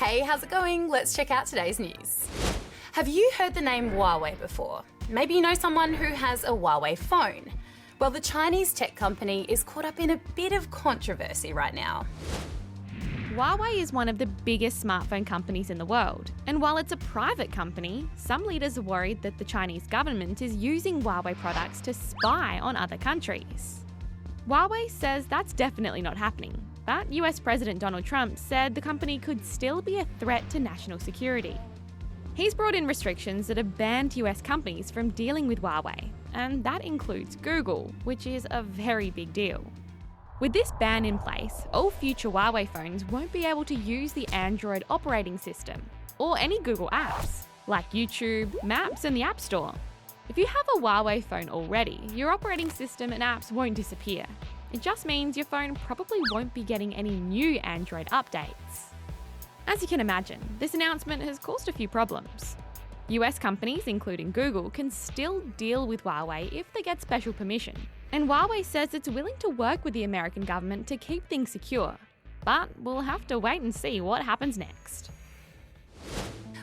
Hey, how's it going? Let's check out today's news. Have you heard the name Huawei before? Maybe you know someone who has a Huawei phone. Well, the Chinese tech company is caught up in a bit of controversy right now. Huawei is one of the biggest smartphone companies in the world, and while it's a private company, some leaders are worried that the Chinese government is using Huawei products to spy on other countries. Huawei says that's definitely not happening, but US President Donald Trump said the company could still be a threat to national security. He's brought in restrictions that have banned US companies from dealing with Huawei, and that includes Google, which is a very big deal. With this ban in place, all future Huawei phones won't be able to use the Android operating system, or any Google apps, like YouTube, Maps and the App Store. If you have a Huawei phone already, your operating system and apps won't disappear. It just means your phone probably won't be getting any new Android updates. As you can imagine, this announcement has caused a few problems. US companies, including Google, can still deal with Huawei if they get special permission. And Huawei says it's willing to work with the American government to keep things secure. But we'll have to wait and see what happens next.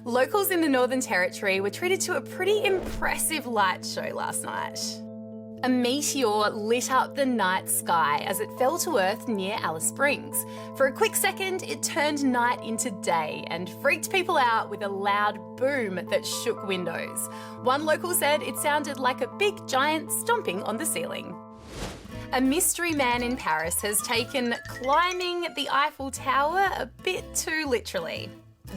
Locals in the Northern Territory were treated to a pretty impressive light show last night. A meteor lit up the night sky as it fell to Earth near Alice Springs. For a quick second, it turned night into day and freaked people out with a loud boom that shook windows. One local said it sounded like a big giant stomping on the ceiling. A mystery man in Paris has taken climbing the Eiffel Tower a bit too literally.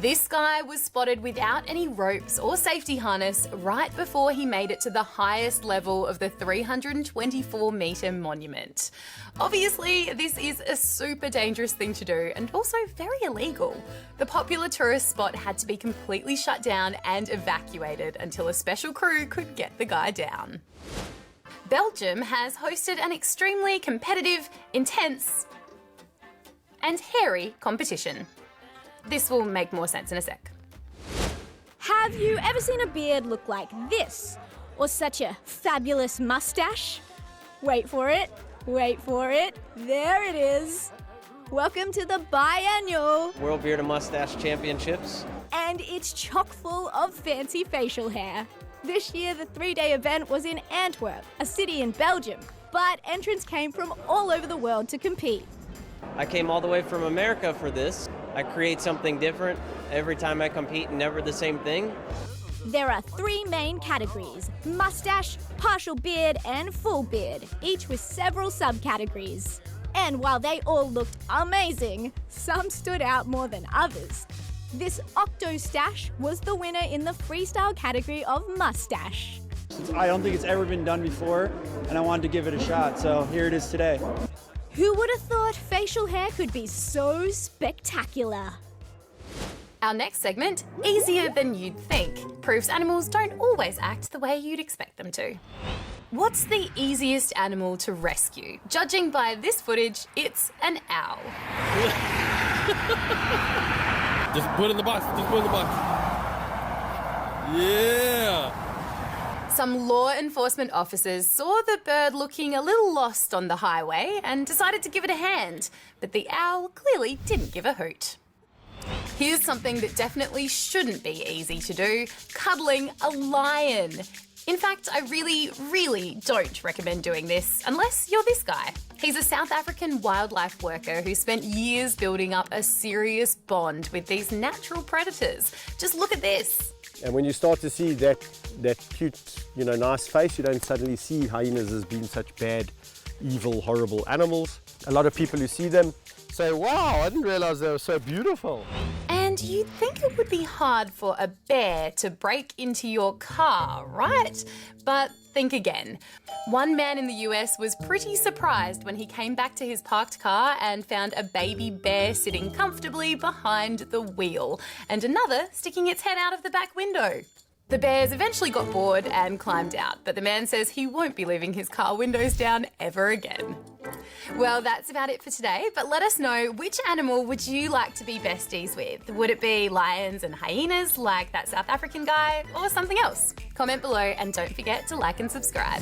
This guy was spotted without any ropes or safety harness right before he made it to the highest level of the 324-metre monument. Obviously, this is a super dangerous thing to do and also very illegal. The popular tourist spot had to be completely shut down and evacuated until a special crew could get the guy down. Belgium has hosted an extremely competitive, intense, and hairy competition. This will make more sense in a sec. Have you ever seen a beard look like this? Or such a fabulous mustache? Wait for it, there it is. Welcome to the biannual World Beard and Mustache Championships. And it's chock full of fancy facial hair. This year the 3-day event was in Antwerp, a city in Belgium, but entrants came from all over the world to compete. I came all the way from America for this. I create something different every time I compete, never the same thing. There are 3 main categories: mustache, partial beard, and full beard, each with several subcategories. And while they all looked amazing, some stood out more than others. This Octostache was the winner in the freestyle category of mustache. I don't think it's ever been done before, and I wanted to give it a shot, so here it is today. Who would have thought facial hair could be so spectacular? Our next segment, Easier Than You'd Think, proves animals don't always act the way you'd expect them to. What's the easiest animal to rescue? Judging by this footage, it's an owl. Just put it in the box. Yeah. Some law enforcement officers saw the bird looking a little lost on the highway and decided to give it a hand, but the owl clearly didn't give a hoot. Here's something that definitely shouldn't be easy to do: cuddling a lion. In fact, I really don't recommend doing this unless you're this guy. He's a South African wildlife worker who spent years building up a serious bond with these natural predators. Just look at this. And when you start to see that cute, nice face, you don't suddenly see hyenas as being such bad, evil, horrible animals. A lot of people who see them say, wow, I didn't realize they were so beautiful. And you'd think it would be hard for a bear to break into your car, right? But think again. One man in the US was pretty surprised when he came back to his parked car and found a baby bear sitting comfortably behind the wheel, and another sticking its head out of the back window. The bears eventually got bored and climbed out, but the man says he won't be leaving his car windows down ever again. Well, that's about it for today, but let us know, which animal would you like to be besties with? Would it be lions and hyenas like that South African guy, or something else? Comment below and don't forget to like and subscribe.